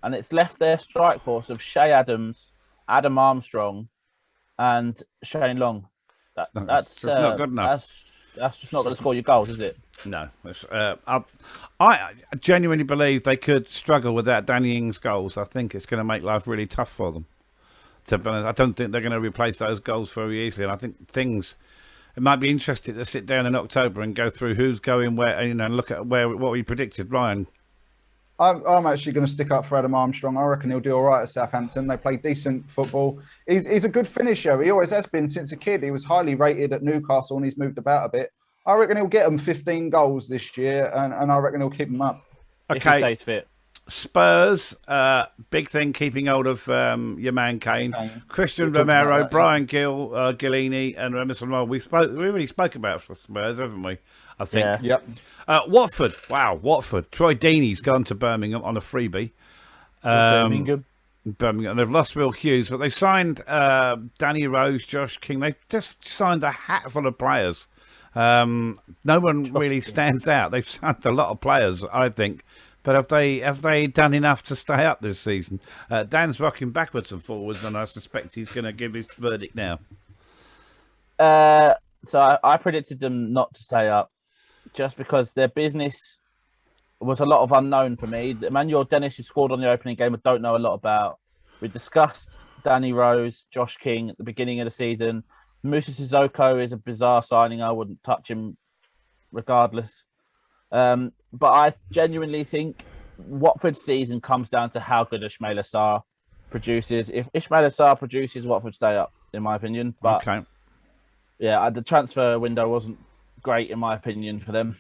and it's left their strike force of Shay Adams, Adam Armstrong, and Shane Long. That's not good enough. That's just not going to score your goals, is it? No. I genuinely believe they could struggle without Danny Ings' goals. I think it's going to make life really tough for them. I don't think they're going to replace those goals very easily. And I think it might be interesting to sit down in October and go through who's going where, and look at what we predicted. Ryan? I'm actually going to stick up for Adam Armstrong. I reckon he'll do all right at Southampton. They play decent football. He's a good finisher. He always has been since a kid. He was highly rated at Newcastle and he's moved about a bit. I reckon he'll get them 15 goals this year, and I reckon he'll keep them up. Okay. If he stays fit. Spurs, big thing, keeping hold of your man Kane, Christian Romero, Brian Gillini, and Emerson Royal. We really spoke about for Spurs, haven't we? I think. Yeah. Yep. Watford. Wow, Watford. Troy Deeney's gone to Birmingham on a freebie. Birmingham. They've lost Will Hughes, but they've signed Danny Rose, Josh King. They've just signed a hat full of players. No one really stands out. They've signed a lot of players, I think. But have they done enough to stay up this season? Dan's rocking backwards and forwards, and I suspect he's going to give his verdict now. So I predicted them not to stay up, just because their business was a lot of unknown for me. Emmanuel Dennis, who scored on the opening game, I don't know a lot about. We discussed Danny Rose, Josh King at the beginning of the season. Musa Sissoko is a bizarre signing. I wouldn't touch him regardless. But I genuinely think Watford's season comes down to how good Ismaila Sarr produces. If Ismaila Sarr produces, Watford stay up, in my opinion. But okay. Yeah, the transfer window wasn't great, in my opinion, for them.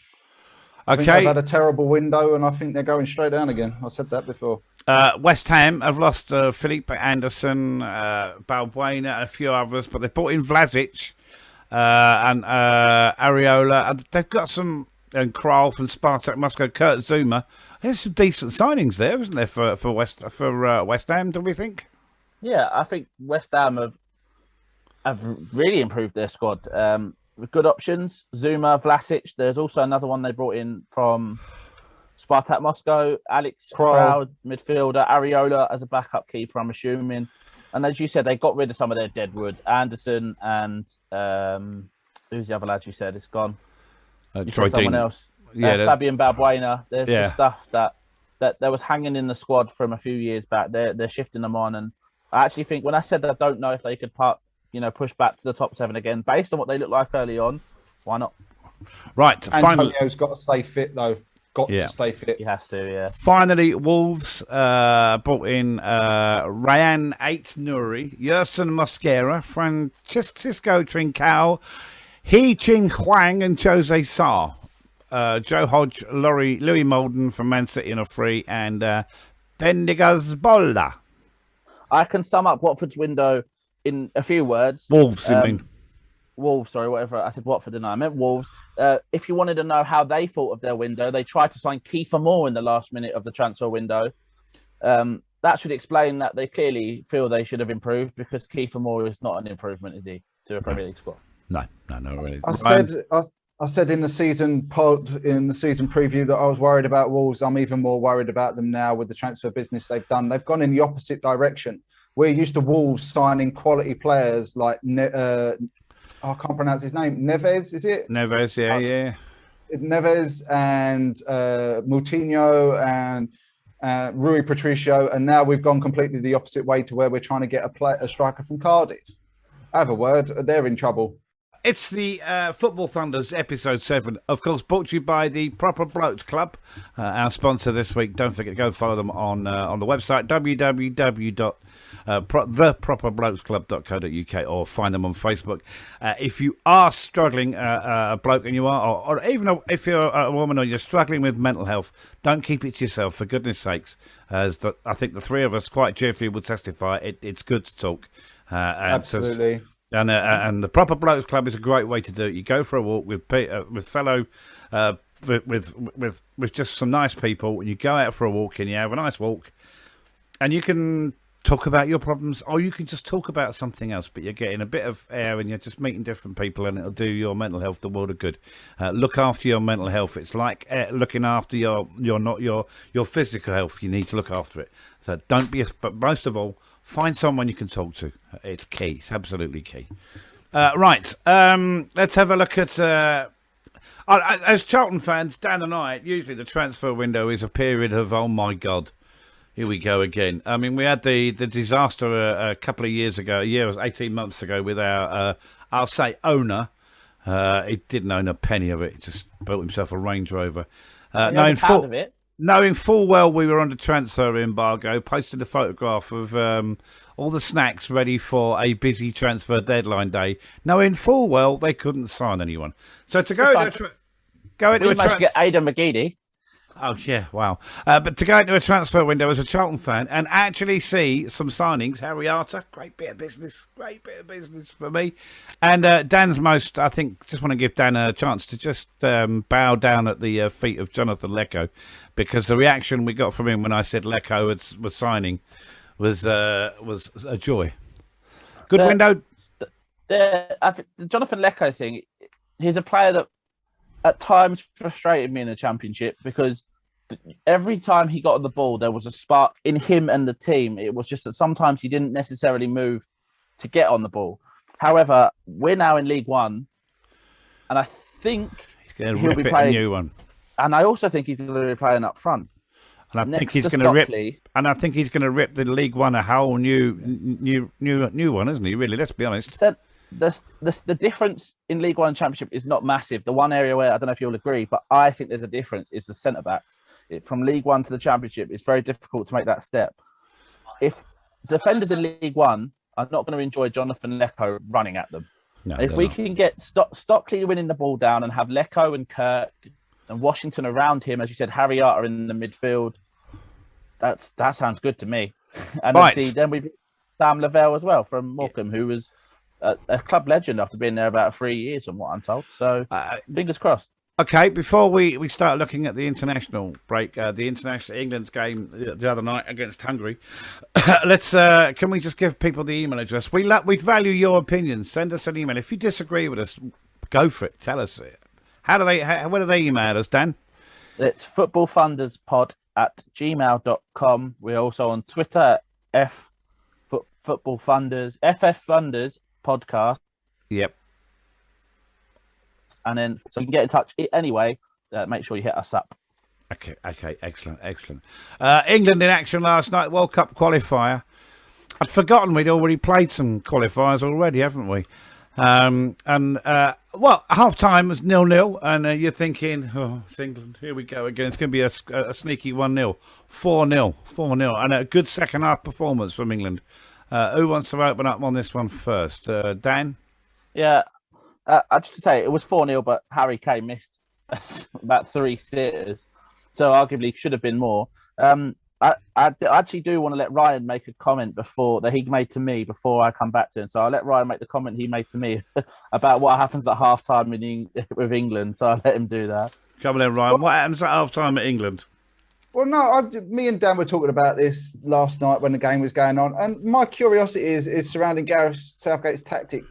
I think they've had a terrible window, and I think they're going straight down again. I said that before. West Ham have lost Felipe Anderson, Balbuena, and a few others, but they brought in Vlasic and Areola. They've got some... And Kral from Spartak Moscow, Kurt Zuma. There's some decent signings there, isn't there, for West Ham? Do we think? Yeah, I think West Ham have really improved their squad. With good options, Zuma, Vlasic. There's also another one they brought in from Spartak Moscow, Alex Kral, midfielder, Areola as a backup keeper, I'm assuming. And as you said, they got rid of some of their deadwood. Anderson and who's the other lad you said? It's gone. Troy someone else. Yeah, Fabian Balbuena. There's just stuff that that was hanging in the squad from a few years back. They're shifting them on, and I actually think when I said that I don't know if they could push back to the top 7 again based on what they look like early on. Why not? Right. Antonio's got to stay fit though. Got to stay fit. He has to, yeah. Finally, Wolves brought in Ryan Ait-Nouri, Yerson Mosquera, Francisco Trincao, He Ching Huang, and Jose Sarr. Joe Hodge, Louis Molden from Man City on a free, and Bendigas Bolda. I can sum up Watford's window in a few words. Wolves, you mean? Wolves, sorry, whatever. I said Watford, didn't I? I meant Wolves. If you wanted to know how they thought of their window, they tried to sign Kiefer Moore in the last minute of the transfer window. That should explain that they clearly feel they should have improved, because Kiefer Moore is not an improvement, is he, to a Premier League squad? No, really. I said in the season preview that I was worried about Wolves. I'm even more worried about them now with the transfer business they've done. They've gone in the opposite direction. We're used to Wolves signing quality players like I can't pronounce his name. Neves, is it? Neves, yeah. Neves and Moutinho and Rui Patricio, and now we've gone completely the opposite way to where we're trying to get a striker from Cardiff. I have a word. They're in trouble. It's the Football Thunders episode 7, of course, brought to you by the Proper Blokes Club, our sponsor this week. Don't forget to go follow them on the website www.theproperblokesclub.co.uk, or find them on Facebook. If you are struggling, a bloke, and you are, or even if you're a woman or you're struggling with mental health, don't keep it to yourself, for goodness sakes. I think the three of us quite cheerfully would testify, it's good to talk. Absolutely. And the Proper Blokes Club is a great way to do it. You go for a walk with fellow, with just some nice people, and you go out for a walk and you have a nice walk, and you can talk about your problems, or you can just talk about something else. But you're getting a bit of air, and you're just meeting different people, and it'll do your mental health the world of good. Look after your mental health. It's like looking after your physical health. You need to look after it. So but most of all, find someone you can talk to. It's key. It's absolutely key. Right. Let's have a look at... as Charlton fans, Dan and I, usually the transfer window is a period of, oh my God, here we go again. I mean, we had the disaster a couple of years ago, 18 months ago, with our, I'll say, owner. He didn't own a penny of it. He just built himself a Range Rover. Knowing full well we were under transfer embargo, posted a photograph of all the snacks ready for a busy transfer deadline day, knowing full well they couldn't sign anyone. So to go into get Aidan McGeady. Oh, yeah, wow. But to go into a transfer window as a Charlton fan and actually see some signings, Harry Arter, great bit of business for me. And Dan's I think, just want to give Dan a chance to just bow down at the feet of Jonathan Lecco, because the reaction we got from him when I said Lecco was signing was a joy. Good window. I think the Jonathan Lecco thing, he's a player that at times frustrated me in the Championship, because every time he got on the ball, there was a spark in him and the team. It was just that sometimes he didn't necessarily move to get on the ball. However, we're now in League One, and I think he'll be playing a new one. And I also think he's going to be playing up front. And I think he's going to rip. And I think he's going to rip the League One a whole new one, isn't he? Really, let's be honest. The difference in League One and Championship is not massive. The one area where I don't know if you'll agree, but I think there's a difference is the centre backs. From League One to the Championship, it's very difficult to make that step. If defenders in League One are not going to enjoy Jonathan Lecco running at them, if we can get Stockley winning the ball down and have Lecco and Kirk and Washington around him, as you said, Harry Arter in the midfield, that sounds good to me. And obviously, then we've Sam Lavelle as well from Morecambe, who was a club legend after being there about 3 years, from what I'm told. So fingers crossed. Okay, before we start looking at the international break, the international England's game the other night against Hungary, can we just give people the email address? We value your opinions. Send us an email. If you disagree with us, go for it. Tell us it. Where do they email us, Dan? It's footballfunderspod@gmail.com. We're also on Twitter, footballfunders, FF Funders podcast. Yep. And then, so you can get in touch anyway. Make sure you hit us up. Okay, excellent. England in action last night, World Cup qualifier. I'd forgotten we'd already played some qualifiers already, haven't we? Well, half time was 0-0, and you're thinking, oh, it's England, here we go again. It's going to be a sneaky 1-0, 4-0, and a good second half performance from England. Who wants to open up on this one first? Dan? Yeah, I just to say it was 4-0, but Harry Kane missed about 3 sitters, so arguably should have been more. I actually do want to let Ryan make a comment that he made to me before I come back to him. So I'll let Ryan make the comment he made to me about what happens at half time with England. So I'll let him do that. Come on then, Ryan. What happens at half time at England? Well, no, me and Dan were talking about this last night when the game was going on. And my curiosity is surrounding Gareth Southgate's tactics.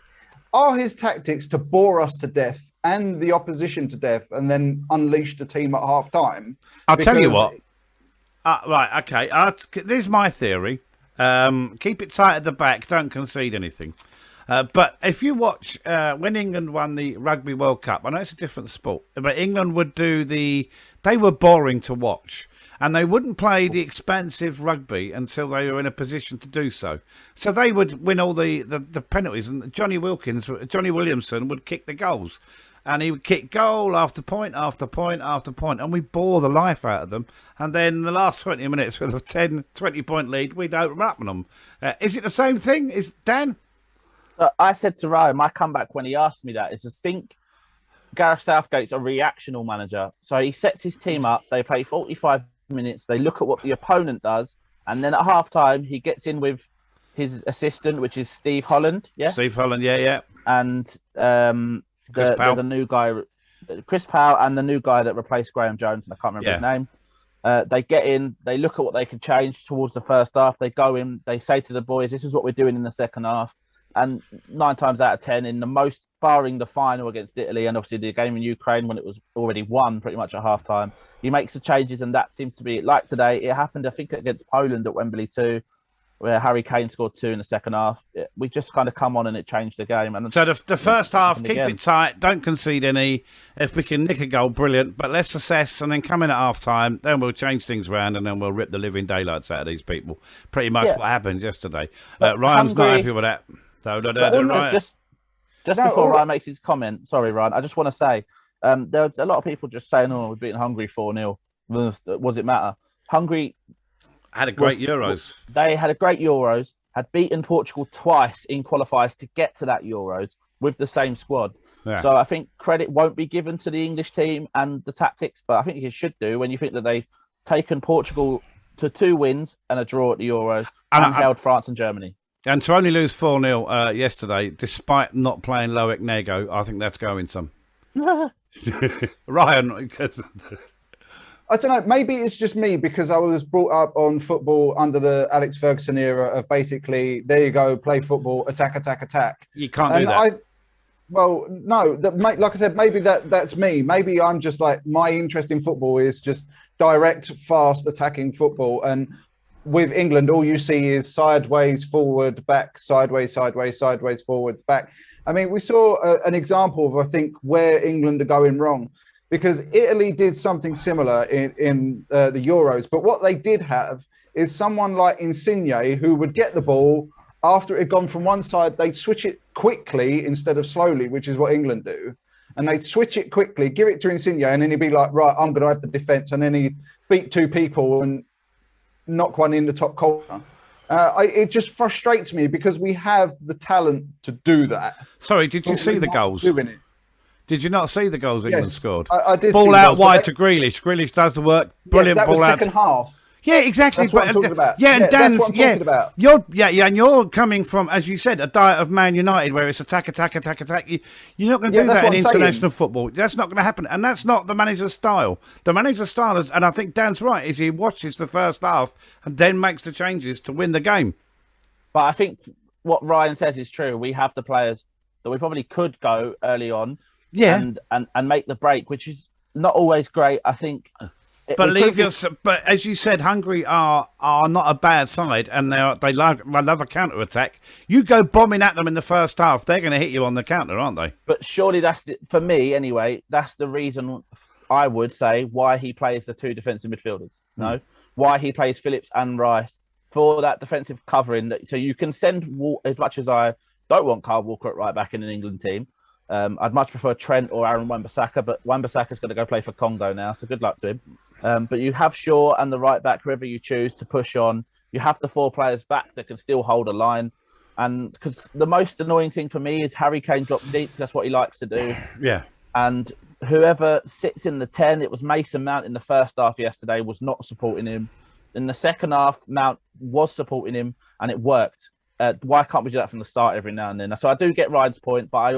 Are his tactics to bore us to death and the opposition to death and then unleash the team at half time? I'll tell you what. Right, okay. This is my theory. Keep it tight at the back. Don't concede anything. But if you watch when England won the Rugby World Cup, I know it's a different sport, but England would do they were boring to watch. And they wouldn't play the expansive rugby until they were in a position to do so. So they would win all the penalties, and Johnny Williamson would kick the goals. And he would kick goal after point after point after point, and we bore the life out of them. And then the last 20 minutes with a 10, 20-point lead, we'd open up on them. Is it the same thing? Is Dan? I said to Ryan, my comeback when he asked me that is to think Gareth Southgate's a reactional manager. So he sets his team up, they play 45 minutes, they look at what the opponent does, and then at half-time, he gets in with his assistant, which is Steve Holland. Yeah, Steve Holland, yeah. And there's a new guy, Chris Powell, and the new guy that replaced Graham Jones, and I can't remember his name. They get in, they look at what they could change towards the first half. They go in, they say to the boys, this is what we're doing in the second half. And 9 times out of 10, in the most, barring the final against Italy and obviously the game in Ukraine when it was already won pretty much at half time, he makes the changes, and that seems to be like today. It happened, I think, against Poland at Wembley too, where Harry Kane scored 2 in the second half. We just kind of come on and it changed the game. And so the first half, keep it tight, don't concede any. If we can nick a goal, brilliant. But let's assess and then come in at half time. Then we'll change things around and then we'll rip the living daylights out of these people. Pretty much what happened yesterday. Ryan's not happy with that. Just before Ryan makes his comment, sorry, Ryan, I just want to say there's a lot of people just saying, "Oh, we're beating Hungary 4-0." Was it matter? Hungary had a great Euros. They had a great Euros. Had beaten Portugal twice in qualifiers to get to that Euros with the same squad. Yeah. So I think credit won't be given to the English team and the tactics, but I think it should do when you think that they've taken Portugal to 2 wins and a draw at the Euros and held France and Germany. And to only lose 4-0 yesterday, despite not playing Loic Nego, I think that's going some. Ryan. I don't know. Maybe it's just me because I was brought up on football under the Alex Ferguson era of basically, there you go, play football, attack, attack, attack. You can't do that. Well, no, like I said, maybe that's me. Maybe I'm just like, my interest in football is just direct, fast attacking football. And with England, all you see is sideways, forward, back, sideways, sideways, sideways, forwards, back. I mean, we saw an example of, I think, where England are going wrong, because Italy did something similar in the Euros. But what they did have is someone like Insigne who would get the ball after it had gone from one side, they'd switch it quickly instead of slowly, which is what England do. And they'd switch it quickly, give it to Insigne, and then he'd be like, right, I'm going to have the defence. And then he'd beat 2 people and knock one in the top corner. It just frustrates me because we have the talent to do that. Sorry, did you see the goals? Did you not see the goals England scored? I did. Ball out wide to Grealish. Grealish does the work. Brilliant ball out. Second half. Yeah, exactly. That's what I'm talking about. Yeah, and Dan's, that's what I'm talking about. And you're coming from, as you said, a diet of Man United where it's attack, attack, attack, attack. You're not going to do that in international football. That's not going to happen, and that's not the manager's style. The manager's style is, and I think Dan's right, is he watches the first half and then makes the changes to win the game. But I think what Ryan says is true. We have the players that we probably could go early on, and make the break, which is not always great. I think. But as you said, Hungary are not a bad side, and they love a counter attack. You go bombing at them in the first half, they're going to hit you on the counter, aren't they? But surely for me anyway. That's the reason I would say why he plays the two defensive midfielders. No, why he plays Phillips and Rice for that defensive covering. So you can send, as much as I don't want Kyle Walker at right back in an England team. I'd much prefer Trent or Aaron Wan-Bissaka, but Wan-Bissaka's going to go play for Congo now, so good luck to him. But you have Shaw and the right back, whoever you choose to push on. You have the 4 players back that can still hold a line. And because the most annoying thing for me is Harry Kane drops deep. That's what he likes to do. Yeah. And whoever sits in the 10, it was Mason Mount in the first half yesterday, was not supporting him. In the second half, Mount was supporting him, and it worked. Why can't we do that from the start every now and then? So I do get Ryan's point, but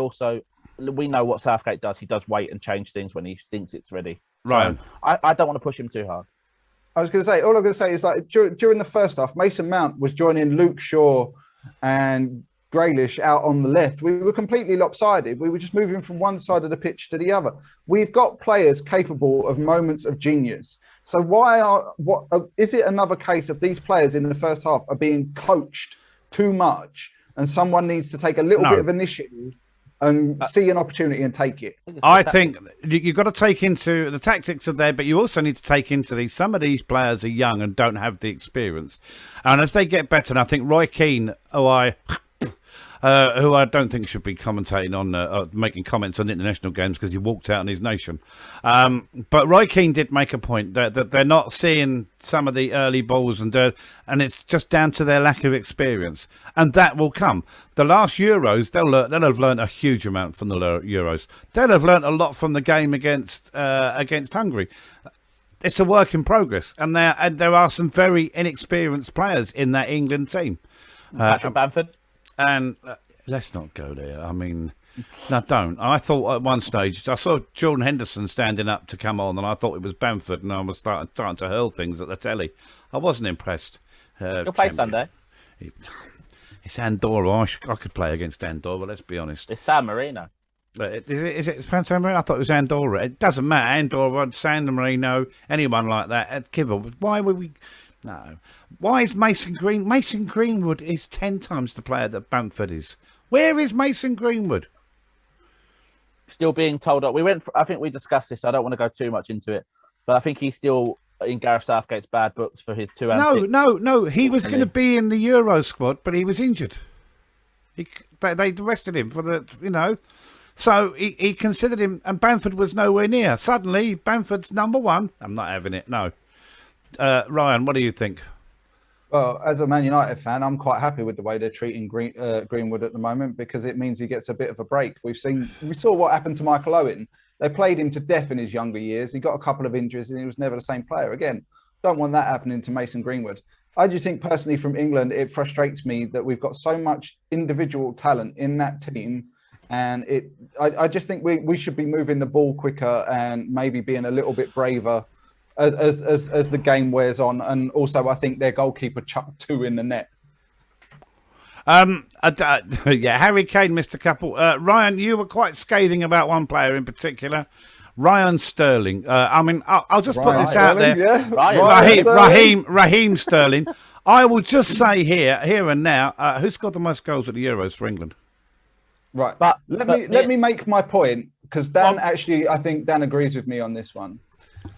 we know what Southgate does. He does wait and change things when he thinks it's ready. Ryan. So I don't want to push him too hard. I was going to say, all I'm going to say is like during the first half, Mason Mount was joining Luke Shaw and Grealish out on the left. We were completely lopsided. We were just moving from one side of the pitch to the other. We've got players capable of moments of genius. So is it another case of these players in the first half are being coached too much, and someone needs to take a little bit of initiative and see an opportunity and take it? I think you've got to take into the tactics are there, but you also need to take into some of these players are young and don't have the experience. And as they get better, and I think Roy Keane, who I don't think should be commentating on, making comments on international games because he walked out on his nation. But Roy Keane did make a point that they're not seeing some of the early balls and it's just down to their lack of experience. And that will come. The last Euros, they'll have learned a huge amount from the Euros. They'll have learned a lot from the game against Hungary. It's a work in progress. And there are some very inexperienced players in that England team. Patrick Bamford. And let's not go there. I mean, no, don't. I thought at one stage, I saw Jordan Henderson standing up to come on, and I thought it was Bamford, and I was starting to hurl things at the telly. I wasn't impressed. You'll play Sunday. It's Andorra. I could play against Andorra, let's be honest. It's San Marino. Is it San Marino? I thought it was Andorra. It doesn't matter. Andorra, San Marino, anyone like that. Why would we... No. Why is Mason Greenwood is 10 times the player that Bamford is. Where is Mason Greenwood? Still being told up. I think we discussed this. I don't want to go too much into it, but I think he's still in Gareth Southgate's bad books for his 2 antics. No. He was going to be in the Euro squad, but he was injured. They arrested him for the, So he considered him, and Bamford was nowhere near. Suddenly, Bamford's number 1. I'm not having it, no. Ryan, what do you think? Well, as a Man United fan, I'm quite happy with the way they're treating Greenwood at the moment, because it means he gets a bit of a break. We saw what happened to Michael Owen. They played him to death in his younger years. He got a couple of injuries and he was never the same player again. Don't want that happening to Mason Greenwood. I just think personally from England, it frustrates me that we've got so much individual talent in that team. And I just think we should be moving the ball quicker and maybe being a little bit braver as the game wears on. And also, I think their goalkeeper chucked 2 in the net. Yeah, Harry Kane missed a couple. Ryan, you were quite scathing about one player in particular, Ryan Sterling. I'll just put this out there. Yeah. Raheem Sterling. I will just say here and now, who scored the most goals at the Euros for England? Right, but let me make my point, because I think Dan agrees with me on this one.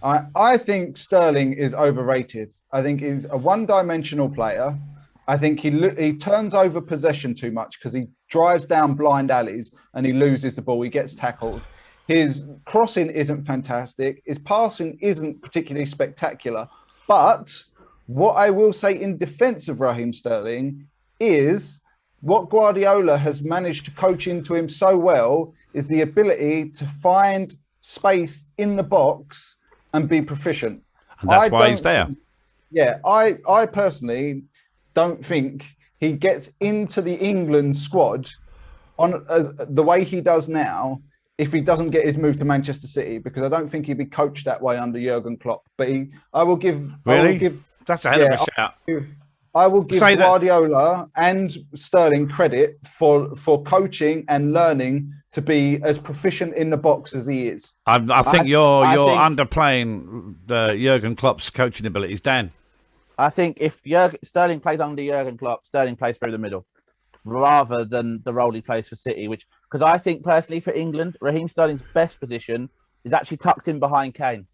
I think Sterling is overrated. I think he's a one-dimensional player. I think he turns over possession too much because he drives down blind alleys and he loses the ball. He gets tackled. His crossing isn't fantastic. His passing isn't particularly spectacular. But what I will say in defense of Raheem Sterling is what Guardiola has managed to coach into him so well is the ability to find space in the box and be proficient. And that's why he's there. I personally don't think he gets into the England squad on the way he does now if he doesn't get his move to Manchester City, because I don't think he'd be coached that way under Jurgen Klopp. But that's a hell of a shout. I will give Guardiola and Sterling credit for coaching and learning to be as proficient in the box as he is. I think you're underplaying Jurgen Klopp's coaching abilities, Dan. I think if Sterling plays under Jurgen Klopp, Sterling plays through the middle rather than the role he plays for City, because I think personally for England, Raheem Sterling's best position is actually tucked in behind Kane,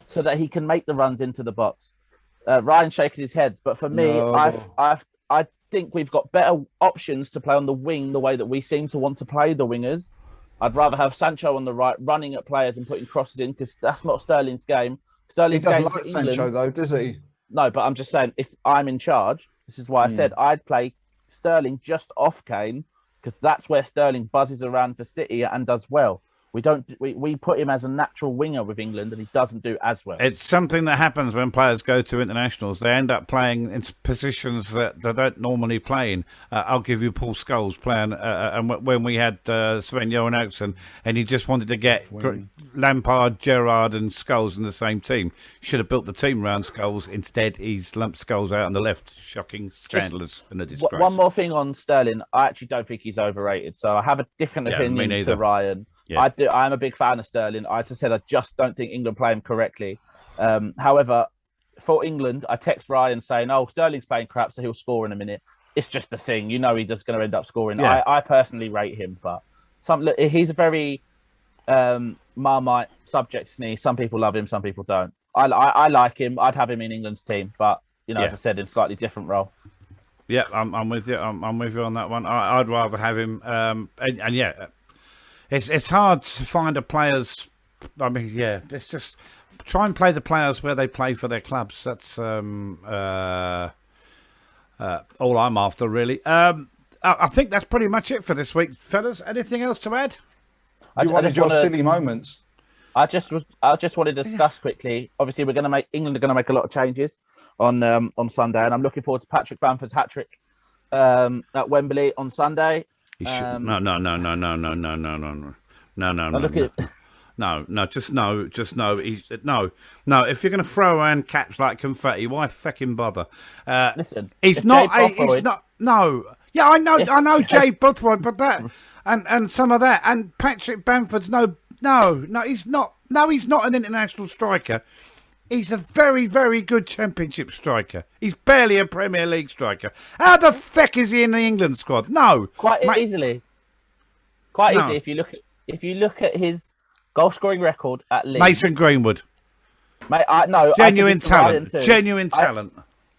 so that he can make the runs into the box. Ryan's shaking his head, but for me, I think we've got better options to play on the wing the way that we seem to want to play the wingers. I'd rather have Sancho on the right, running at players and putting crosses in, because that's not Sterling's game. Sterling's He doesn't game like for England, Sancho, though, does he? No, but I'm just saying, if I'm in charge, this is why I said I'd play Sterling just off Kane, because that's where Sterling buzzes around for City and does well. We put him as a natural winger with England, and he doesn't do as well. It's something that happens when players go to internationals. They end up playing in positions that they don't normally play in. I'll give you Paul Scholes playing, and when we had Sven-Göran Eriksson, and he just wanted to get Lampard, Gerrard, and Scholes in the same team. Should have built the team around Scholes. Instead, he's lumped Scholes out on the left. Shocking, scandalous, and a disgrace. One more thing on Sterling. I actually don't think he's overrated. So I have a different opinion to Ryan. Yeah. I'm a big fan of Sterling. As I said, I just don't think England play him correctly. However, for England, I text Ryan saying, "Oh, Sterling's playing crap, so he'll score in a minute." It's just the thing, he's just going to end up scoring. Yeah. I personally rate him, but he's a very Marmite, subject to me. Some people love him, some people don't. I like him. I'd have him in England's team, but as I said, in a slightly different role. Yeah, I'm with you. I'm with you on that one. I'd rather have him. And yeah. It's hard to find a players. I mean, yeah, it's just try and play the players where they play for their clubs. That's all I'm after, really. I think that's pretty much it for this week, fellas. Anything else to add? You wanted your silly moments. I just want to discuss quickly. Obviously, England are going to make a lot of changes on Sunday, and I'm looking forward to Patrick Bamford's hat trick at Wembley on Sunday. He should no. Just no. If you're going to throw around caps like confetti, why fecking bother? Listen, he's not. No. Yeah, I know. Yes. I know Jay Bothroyd, but that and some of that, and Patrick Bamford's no. He's not. No, he's not an international striker. He's a very, very good Championship striker. He's barely a Premier League striker. How the feck is he in the England squad? No, quite easily. If you look at his goal scoring record at Leeds, Mason Greenwood, mate. Genuine talent.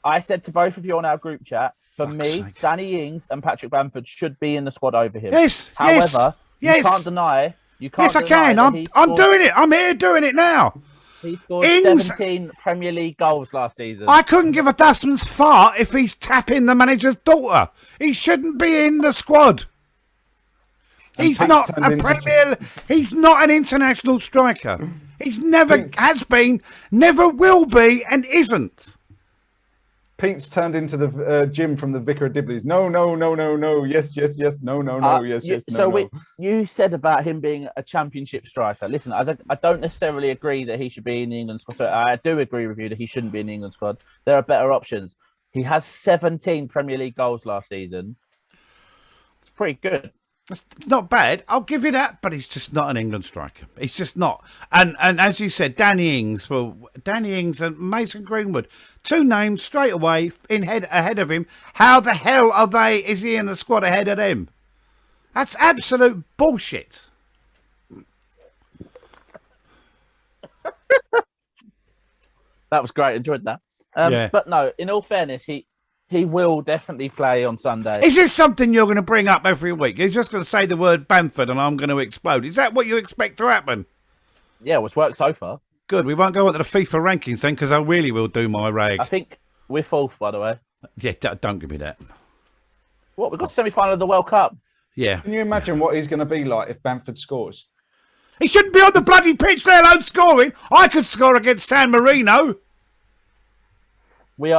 I said to both of you on our group chat, for me, Danny Ings and Patrick Bamford should be in the squad over him. Yes. However, you can't deny. Yes, I can. I'm doing it. I'm here doing it now. He scored 17 Premier League goals last season. I couldn't give a dustman's fart if he's tapping the manager's daughter. He shouldn't be in the squad. He's not a Premier. He's not an international striker. He's never has been, never will be, and isn't. Pete's turned into the Jim from the Vicar of Dibley's. No. Yes. No. Yes. So you said about him being a Championship striker. Listen, I don't necessarily agree that he should be in the England squad. So I do agree with you that he shouldn't be in the England squad. There are better options. He has 17 Premier League goals last season. It's pretty good. It's not bad. I'll give you that, but he's just not an England striker. He's just not. And as you said, Danny Ings and Mason Greenwood, two names straight away ahead of him. How the hell is he in the squad ahead of them? That's absolute bullshit. That was great. Enjoyed that. Yeah. But no, in all fairness, he will definitely play on Sunday. Is this something you're going to bring up every week? You're just going to say the word Bamford and I'm going to explode. Is that what you expect to happen? Yeah, it's worked so far. Good. We won't go on to the FIFA rankings then, because I really will do my rag. I think we're fourth, by the way. Yeah, don't give me that. What? We've got semi-final of the World Cup. Yeah. Can you imagine what he's going to be like if Bamford scores? He shouldn't be on the bloody pitch, let alone scoring. I could score against San Marino. He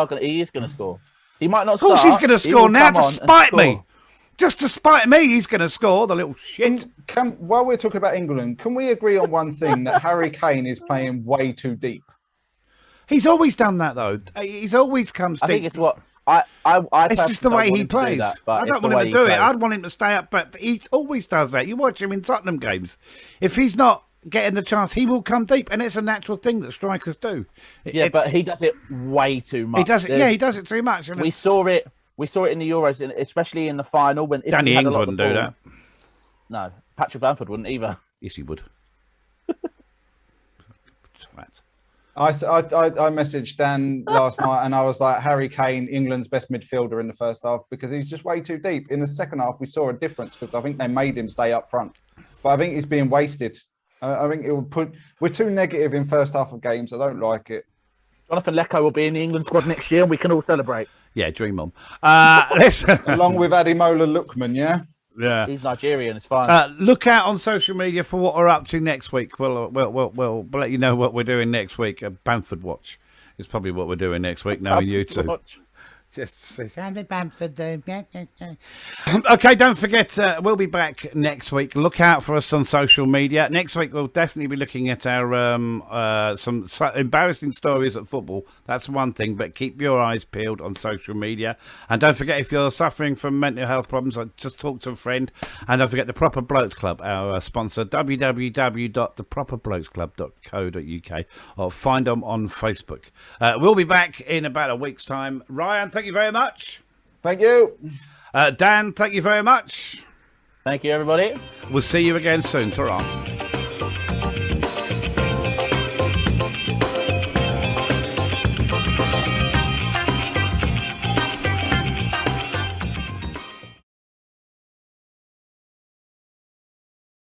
is going to score. He might not. Of course, he's going to score now to spite me. Just to spite me, he's going to score, the little shit. While we're talking about England, can we agree on one thing, that Harry Kane is playing way too deep? He's always done that, though. He's always comes deep. I think it's what I it's just the way he plays. I don't want him to do it. I'd want him to stay up, but he always does that. You watch him in Tottenham games. If he's not getting the chance, he will come deep, and it's a natural thing that strikers do. But he does it way too much. He does it. Yeah, he does it too much. We saw it in the Euros, especially in the final when Danny Ings wouldn't do that. No, Patrick Bamford wouldn't either. Yes, he would. twat. I messaged Dan last night and I was like, Harry Kane, England's best midfielder in the first half, because he's just way too deep. In the second half, we saw a difference because I think they made him stay up front. But I think he's being wasted. I think it will put. We're too negative in first half of games. I don't like it. Jonathan Lecco will be in the England squad next year and we can all celebrate. Yeah, dream on. Listen. Along with Ademola Lookman, yeah? Yeah. He's Nigerian, it's fine. Look out on social media for what we're up to next week. We'll let you know what we're doing next week. Bamford watch is probably what we're doing next week, knowing you two. Just Bamford. Okay, don't forget, we'll be back next week. Look out for us on social media. Next week, we'll definitely be looking at our some embarrassing stories at football. That's one thing, but keep your eyes peeled on social media. And don't forget, if you're suffering from mental health problems, just talk to a friend. And don't forget the Proper Blokes Club, our sponsor, www.TheProperBlokesClub.co.uk, or find them on Facebook. We'll be back in about a week's time. Ryan, thank you very much. Thank you. Dan, thank you very much. Thank you, everybody. We'll see you again soon. Ta-ra.